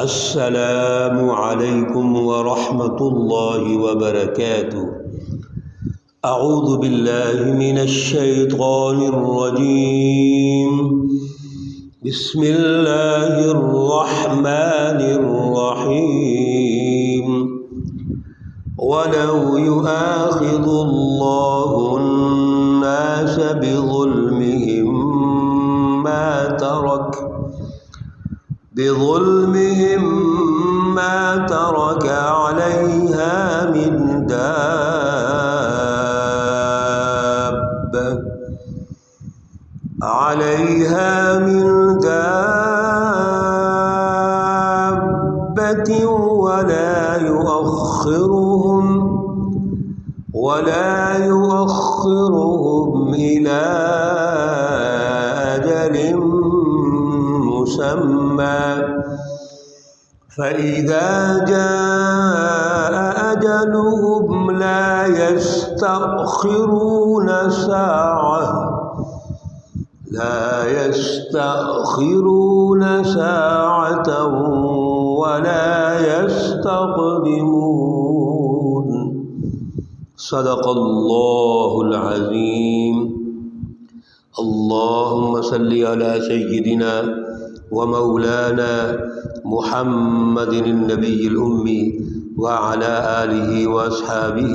السلام علیکم ورحمۃ اللہ وبرکاتہ۔ اعوذ باللہ من الشیطان الرجیم، بسم اللہ الرحمن الرحیم۔ وَلَوْ يُؤَاخِذُ اللَّهُ النَّاسَ بِظُلْمِهِمْ مَا تَرَكَ عَلَيْهَا مِنْ دَابَّةٍ ولا يؤخرهم إلى أجل مسمى، فإذا جاء أجلهم لا يستأخرون ساعة ولا يستقدمون۔ صدق اللہ العظیم۔ اللہم صلی علی سیدنا ومولانا محمد النبی الامی وعلی آلہ واصحابہ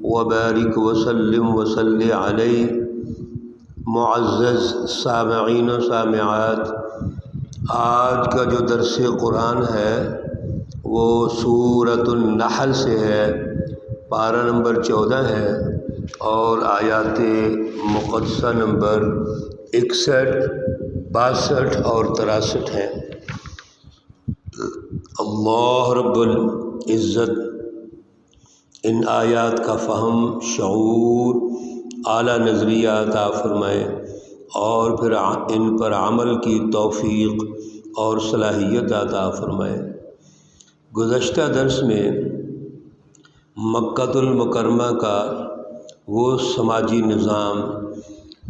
وبارک وسلم وصلی علیہ۔ معزز سامعین و سامعات، آج کا جو درس قرآن ہے وہ سورۃ النحل سے ہے، پارہ نمبر 14 ہے اور آیات مقدسہ نمبر 61، 62 اور 63 ہیں۔ اللہ رب العزت ان آیات کا فہم، شعور، اعلیٰ نظریہ عطا فرمائے اور پھر ان پر عمل کی توفیق اور صلاحیت عطا فرمائے۔ گزشتہ درس میں مکۃ المکرمہ کا وہ سماجی نظام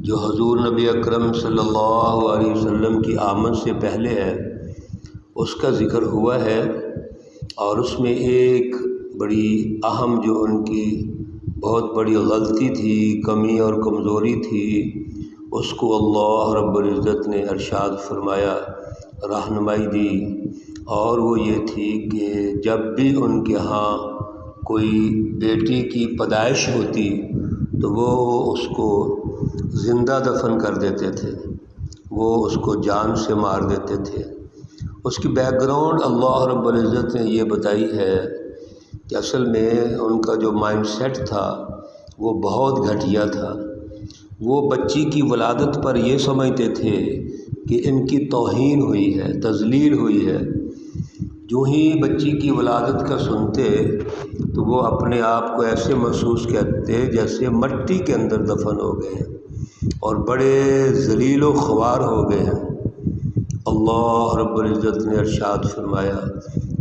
جو حضور نبی اکرم صلی اللہ علیہ وسلم کی آمد سے پہلے ہے، اس کا ذکر ہوا ہے، اور اس میں ایک بڑی اہم جو ان کی بہت بڑی غلطی تھی، کمی اور کمزوری تھی، اس کو اللہ رب العزت نے ارشاد فرمایا، رہنمائی دی، اور وہ یہ تھی کہ جب بھی ان کے ہاں کوئی بیٹی کی پیدائش ہوتی تو وہ اس کو زندہ دفن کر دیتے تھے، وہ اس کو جان سے مار دیتے تھے۔ اس کی بیک گراؤنڈ اللہ رب العزت نے یہ بتائی ہے کہ اصل میں ان کا جو مائنڈ سیٹ تھا وہ بہت گھٹیا تھا۔ وہ بچی کی ولادت پر یہ سمجھتے تھے کہ ان کی توہین ہوئی ہے، تذلیل ہوئی ہے۔ جو ہی بچی کی ولادت کا سنتے تو وہ اپنے آپ کو ایسے محسوس کرتے جیسے مٹی کے اندر دفن ہو گئے ہیں اور بڑے ذلیل و خوار ہو گئے ہیں۔ اللہ رب العزت نے ارشاد فرمایا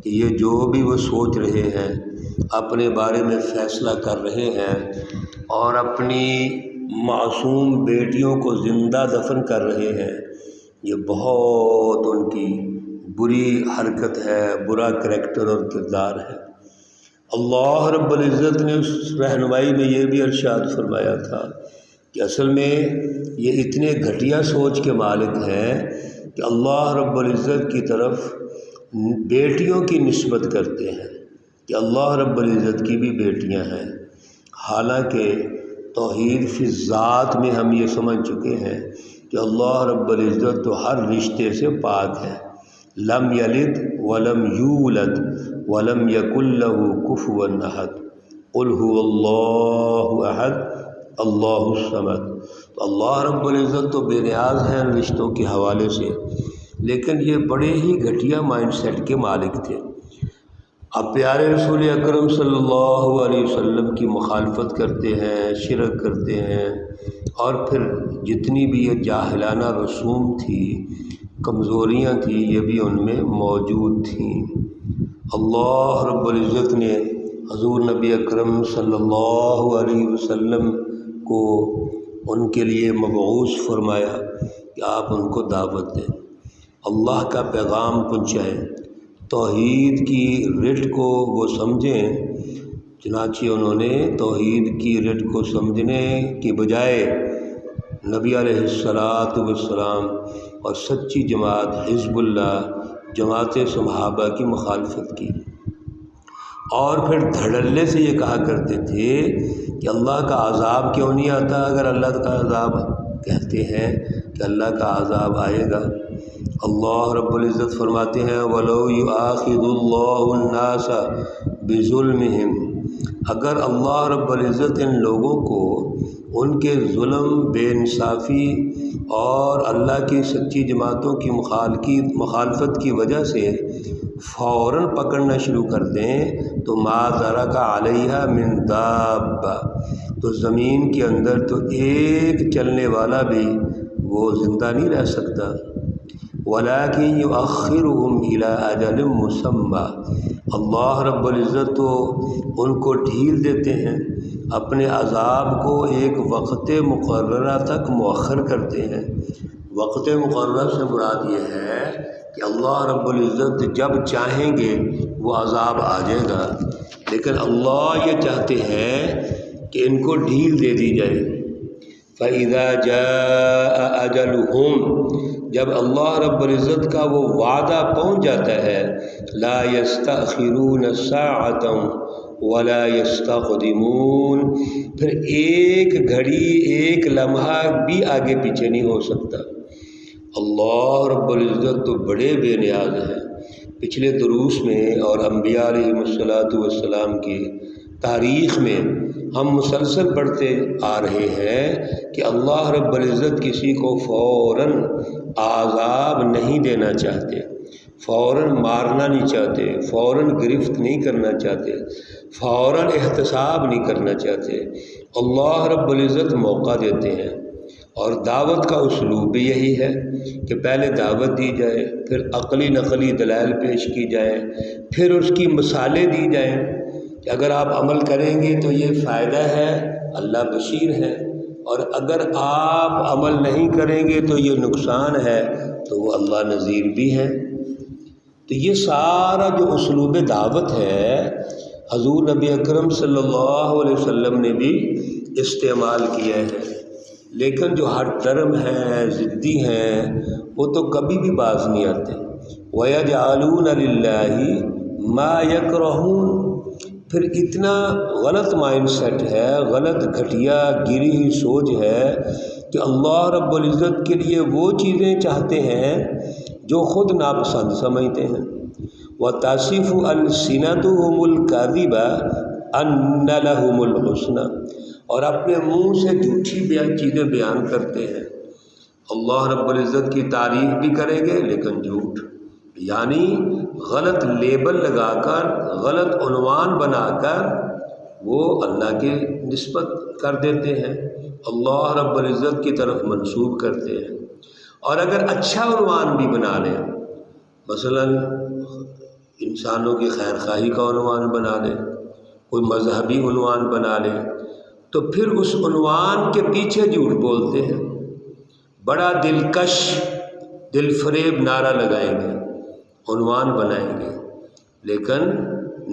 کہ یہ جو بھی وہ سوچ رہے ہیں، اپنے بارے میں فیصلہ کر رہے ہیں اور اپنی معصوم بیٹیوں کو زندہ دفن کر رہے ہیں، یہ بہت ان کی بری حرکت ہے، برا کریکٹر اور کردار ہے۔ اللہ رب العزت نے اس رہنمائی میں یہ بھی ارشاد فرمایا تھا کہ اصل میں یہ اتنے گھٹیا سوچ کے مالک ہیں کہ اللہ رب العزت کی طرف بیٹیوں کی نسبت کرتے ہیں کہ اللہ رب العزت کی بھی بیٹیاں ہیں، حالانکہ توحید فی الذات میں ہم یہ سمجھ چکے ہیں کہ اللہ رب العزت تو ہر رشتے سے پاک ہے۔ لم یلد ولم یولد ولم یکن لہ کفوا احد، قل هو اللہ احد اللہ الصمد۔ تو اللہ رب العزت تو بے نیاز ہیں ان رشتوں کے حوالے سے، لیکن یہ بڑے ہی گھٹیا مائنڈ سیٹ کے مالک تھے۔ اب پیارے رسول اکرم صلی اللہ علیہ وسلم کی مخالفت کرتے ہیں، شرک کرتے ہیں، اور پھر جتنی بھی یہ جاہلانہ رسوم تھی، کمزوریاں تھیں، یہ بھی ان میں موجود تھیں۔ اللہ رب العزت نے حضور نبی اکرم صلی اللہ علیہ وسلم کو ان کے لیے مبعوث فرمایا کہ آپ ان کو دعوت دیں، اللہ کا پیغام پہنچائیں، توحید کی رٹ کو وہ سمجھیں، چنانچہ انہوں نے توحید کی رٹ کو سمجھنے کی بجائے نبی علیہ الصلاۃ والسلام اور سچی جماعت حزب اللہ جماعت صحابہ کی مخالفت کی، اور پھر دھڑلے سے یہ کہا کرتے تھے کہ اللہ کا عذاب کیوں نہیں آتا اگر اللہ کا عذاب کہتے ہیں کہ اللہ کا عذاب آئے گا۔ اللہ رب العزت فرماتے ہیں وَلَوْ يُؤَاخِذُ اللَّهُ النَّاسَ بِظُلْمِهِمْ، اگر اللہ رب العزت ان لوگوں کو ان کے ظلم، بے انصافی اور اللہ کی سچی جماعتوں کی مخالفت کی وجہ سے فوراً پکڑنا شروع کر دیں تو ما ترک علیہا من دابہ، تو زمین کے اندر تو ایک چلنے والا بھی وہ زندہ نہیں رہ سکتا۔ وَلَٰكِن يُؤَخِّرُهُمْ إِلَىٰ أَجَلٍ مُّسَمًّى، اللہ رب العزت تو ان کو ڈھیل دیتے ہیں، اپنے عذاب کو ایک وقت مقررہ تک مؤخر کرتے ہیں۔ وقت مقررہ سے مراد یہ ہے کہ اللہ رب العزت جب چاہیں گے وہ عذاب آ جائے گا، لیکن اللہ یہ چاہتے ہیں کہ ان کو ڈھیل دے دی جائے۔ فَإِذَا جَاءَ أَجَلُهُمْ، جب اللہ رب العزت کا وہ وعدہ پہنچ جاتا ہے، لَا يَسْتَأْخِرُونَ سَاعَةً وَلَا يَسْتَقْدِمُونَ، پھر ایک گھڑی، ایک لمحہ بھی آگے پیچھے نہیں ہو سکتا۔ اللہ رب العزت تو بڑے بے نیاز ہیں۔ پچھلے دروس میں اور انبیاء علیہ الصلاۃ والسلام کی تاریخ میں ہم مسلسل پڑھتے آ رہے ہیں کہ اللہ رب العزت کسی کو فوراً عذاب نہیں دینا چاہتے، فوراً مارنا نہیں چاہتے، فوراً گرفت نہیں کرنا چاہتے، فوراً احتساب نہیں کرنا چاہتے۔ اللہ رب العزت موقع دیتے ہیں، اور دعوت کا اسلوب بھی یہی ہے کہ پہلے دعوت دی جائے، پھر عقلی نقلی دلائل پیش کی جائے، پھر اس کی مثالیں دی جائیں کہ اگر آپ عمل کریں گے تو یہ فائدہ ہے، اللہ بشیر ہے، اور اگر آپ عمل نہیں کریں گے تو یہ نقصان ہے، تو وہ اللہ نذیر بھی ہے۔ تو یہ سارا جو اسلوب دعوت ہے حضور نبی اکرم صلی اللہ علیہ وسلم نے بھی استعمال کیا ہے، لیکن جو ہر ڈرم ہیں، ضدی ہیں، وہ تو کبھی بھی باز نہیں آتے۔ وَيَجْعَلُونَ لِلَّهِ مَا يَكْرَهُونَ، پھر اتنا غلط مائنڈ سیٹ ہے، غلط گھٹیا گری ہوئی سوچ ہے کہ اللہ رب العزت کے لیے وہ چیزیں چاہتے ہیں جو خود ناپسند سمجھتے ہیں۔ وَتَصِفُ أَلْسِنَتُهُمُ الْكَذِبَ أَنَّ لَهُمُ الْحُسْنَى، اور اپنے منہ سے جھوٹی چیزیں بیان کرتے ہیں۔ اللہ رب العزت کی تعریف بھی کریں گے لیکن جھوٹ، یعنی غلط لیبل لگا کر، غلط عنوان بنا کر وہ اللہ کے نسبت کر دیتے ہیں، اللہ رب العزت کی طرف منسوب کرتے ہیں۔ اور اگر اچھا عنوان بھی بنا لیں، مثلا انسانوں کی خیر خواہی کا عنوان بنا لیں، کوئی مذہبی عنوان بنا لیں، تو پھر اس عنوان کے پیچھے جھوٹ بولتے ہیں، بڑا دلکش دل فریب نعرہ لگائیں گے، عنوان بنائیں گے، لیکن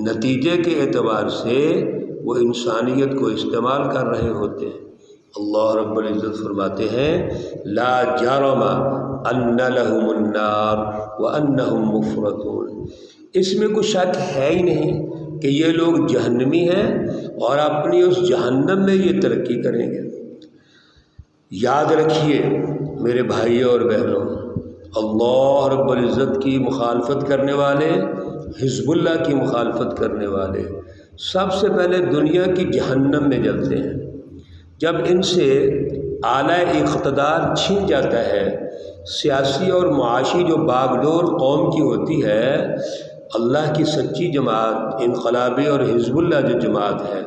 نتیجے کے اعتبار سے وہ انسانیت کو استعمال کر رہے ہوتے ہیں۔ اللہ رب العزت فرماتے ہیں لا جرم ان لهم النار وانهم مفرطون، اس میں کوئی شک ہے ہی نہیں کہ یہ لوگ جہنمی ہیں اور اپنی اس جہنم میں یہ ترقی کریں گے۔ یاد رکھیے میرے بھائیوں اور بہنوں، اللہ رب العزت کی مخالفت کرنے والے، حزب اللہ کی مخالفت کرنے والے سب سے پہلے دنیا کی جہنم میں جلتے ہیں۔ جب ان سے اعلیٰ اقتدار چھن جاتا ہے، سیاسی اور معاشی جو باغ ڈور قوم کی ہوتی ہے، اللہ کی سچی جماعت انقلابی اور حزب اللہ جو جماعت ہے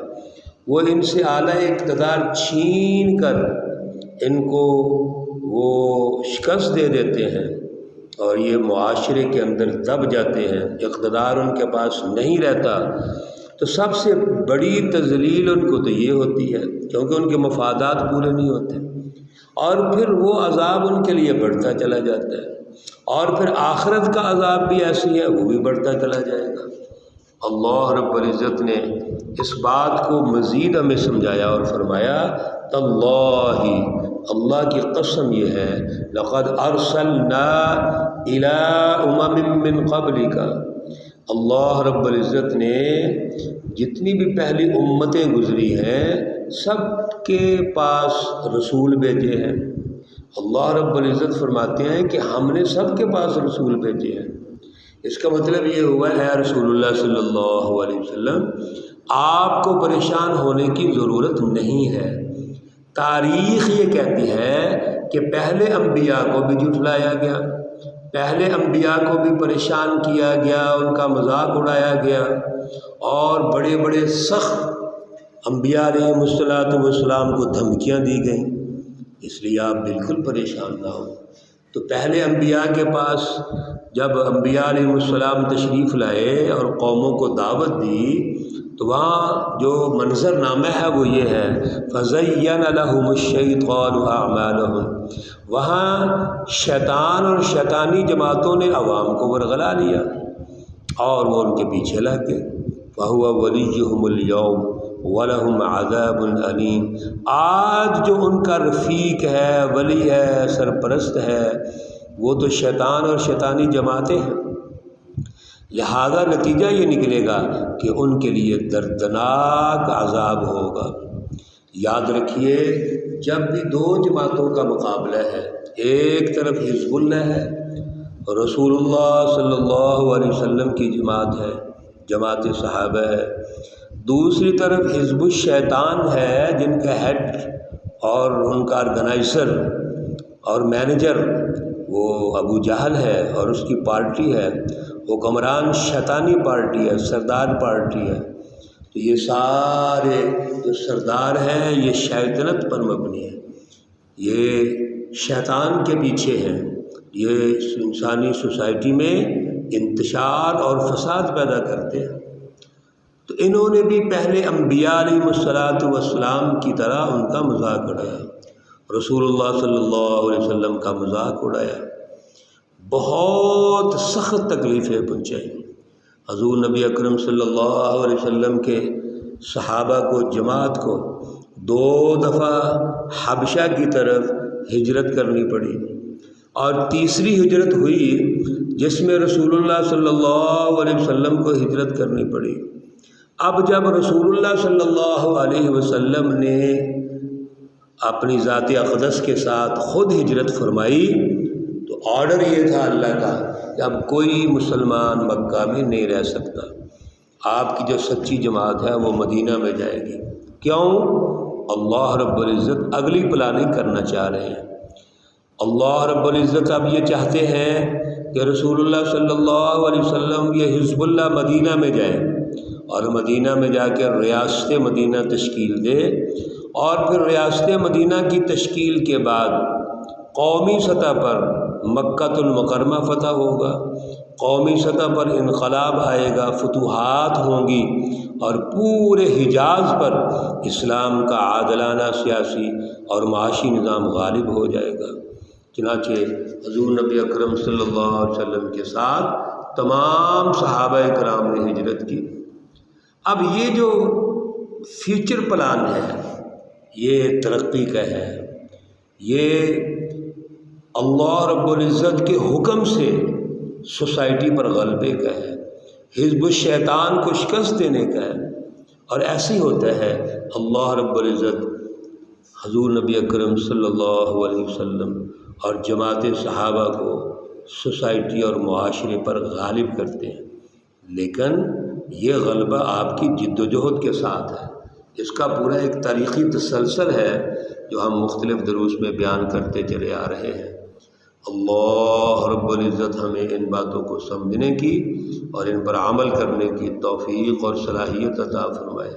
وہ ان سے اعلیٰ اقتدار چھین کر ان کو وہ شکست دے دیتے ہیں اور یہ معاشرے کے اندر دب جاتے ہیں، اقتدار ان کے پاس نہیں رہتا۔ تو سب سے بڑی تذلیل ان کو تو یہ ہوتی ہے کیونکہ ان کے مفادات پورے نہیں ہوتے، اور پھر وہ عذاب ان کے لیے بڑھتا چلا جاتا ہے۔ اور پھر آخرت کا عذاب بھی ایسی ہے، وہ بھی بڑھتا چلا جائے گا۔ اللہ رب العزت نے اس بات کو مزید ہمیں سمجھایا اور فرمایا تاللہ، اللہ کی قسم یہ ہے، لقد ارسلنا الی امم من قبلک، اللہ رب العزت نے جتنی بھی پہلی امتیں گزری ہیں سب کے پاس رسول بھیجے ہیں۔ اللہ رب العزت فرماتے ہیں کہ ہم نے سب کے پاس رسول بھیجے ہیں۔ اس کا مطلب یہ ہوا ہے رسول اللہ صلی اللہ علیہ وسلم آپ کو پریشان ہونے کی ضرورت نہیں ہے۔ تاریخ یہ کہتی ہے کہ پہلے انبیاء کو بھی جھٹلایا گیا، پہلے انبیاء کو بھی پریشان کیا گیا، ان کا مذاق اڑایا گیا، اور بڑے بڑے سخت انبیاء علیہ السلام کو دھمکیاں دی گئیں۔ اس لیے آپ بالکل پریشان نہ ہوں۔ تو پہلے انبیاء کے پاس جب انبیاء علیہ السلام تشریف لائے اور قوموں کو دعوت دی تو وہاں جو منظر نامہ ہے وہ یہ ہے فَزَيَّنَ لَهُمُ الشَّيْطَانُ أَعْمَالَهُمْ، وہاں شیطان اور شیطانی جماعتوں نے عوام کو ورغلا لیا اور وہ ان کے پیچھے لگ گئے۔ فَهُوَ وَلِيُّهُمُ الْيَوْمَ وَلَهُمْ عَذَابٌ أَلِيمٌ، آج جو ان کا رفیق ہے، ولی ہے، سرپرست ہے، وہ تو شیطان اور شیطانی جماعتیں ہیں۔ لہذا نتیجہ یہ نکلے گا کہ ان کے لیے دردناک عذاب ہوگا۔ یاد رکھیے جب بھی دو جماعتوں کا مقابلہ ہے، ایک طرف حزب اللہ ہے، رسول اللہ صلی اللہ علیہ وسلم کی جماعت ہے، جماعت صحابہ ہے، دوسری طرف حزب الشیطان ہے جن کا ہیڈ اور ان کا آرگنائزر اور مینیجر وہ ابو جہل ہے اور اس کی پارٹی ہے، حکمران شیطانی پارٹی ہے، سردار پارٹی ہے۔ تو یہ سارے جو سردار ہیں یہ شیطنت پر مبنی ہے، یہ شیطان کے پیچھے ہیں، یہ انسانی سوسائٹی میں انتشار اور فساد پیدا کرتے ہیں۔ تو انہوں نے بھی پہلے انبیاء علیہ السلام کی طرح ان کا مذاق اڑایا، رسول اللہ صلی اللہ علیہ وسلم کا مذاق اڑایا، بہت سخت تکلیفیں پہنچائیں۔ حضور نبی اکرم صلی اللہ علیہ وسلم کے صحابہ کو، جماعت کو 2 دفعہ حبشہ کی طرف ہجرت کرنی پڑی، اور تیسری ہجرت ہوئی جس میں رسول اللہ صلی اللہ علیہ وسلم کو ہجرت کرنی پڑی۔ اب جب رسول اللہ صلی اللہ علیہ وسلم نے اپنی ذات اقدس کے ساتھ خود ہجرت فرمائی تو آرڈر یہ تھا اللہ کا کہ اب کوئی مسلمان مکہ میں نہیں رہ سکتا، آپ کی جو سچی جماعت ہے وہ مدینہ میں جائے گی۔ کیوں؟ اللہ رب العزت اگلی پلاننگ کرنا چاہ رہے ہیں۔ اللہ رب العزت اب یہ چاہتے ہیں کہ رسول اللہ صلی اللہ علیہ وسلم یہ حزب اللہ مدینہ میں جائے اور مدینہ میں جا کے ریاست مدینہ تشکیل دے، اور پھر ریاست مدینہ کی تشکیل کے بعد قومی سطح پر مکہ المکرمہ فتح ہوگا، قومی سطح پر انقلاب آئے گا، فتوحات ہوں گی، اور پورے حجاز پر اسلام کا عادلانہ سیاسی اور معاشی نظام غالب ہو جائے گا۔ چنانچہ حضور نبی اکرم صلی اللہ علیہ وسلم کے ساتھ تمام صحابہ کرام نے ہجرت کی۔ اب یہ جو فیوچر پلان ہے یہ ترقی کا ہے، یہ اللہ رب العزت کے حکم سے سوسائٹی پر غلبے کا ہے، حزب الشیطان کو شکست دینے کا ہے۔ اور ایسے ہی ہوتا ہے، اللہ رب العزت حضور نبی اکرم صلی اللہ علیہ وسلم اور جماعت صحابہ کو سوسائٹی اور معاشرے پر غالب کرتے ہیں، لیکن یہ غلبہ آپ کی جد و جہد کے ساتھ ہے۔ اس کا پورا ایک تاریخی تسلسل ہے جو ہم مختلف دروس میں بیان کرتے چلے آ رہے ہیں۔ اللہ رب العزت ہمیں ان باتوں کو سمجھنے کی اور ان پر عمل کرنے کی توفیق اور صلاحیت عطا فرمائے۔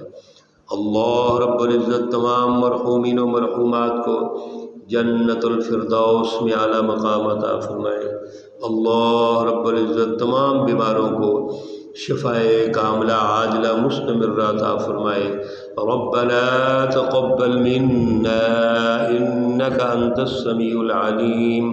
اللہ رب العزت تمام مرحومین و مرحومات کو جنت الفردوس میں اعلیٰ مقام عطا فرمائے۔ اللہ رب العزت تمام بیماروں کو شفائے کاملہ عاجلہ مستمرہ عطا فرمائے۔ ربنا تقبل منا انك انت السميع العليم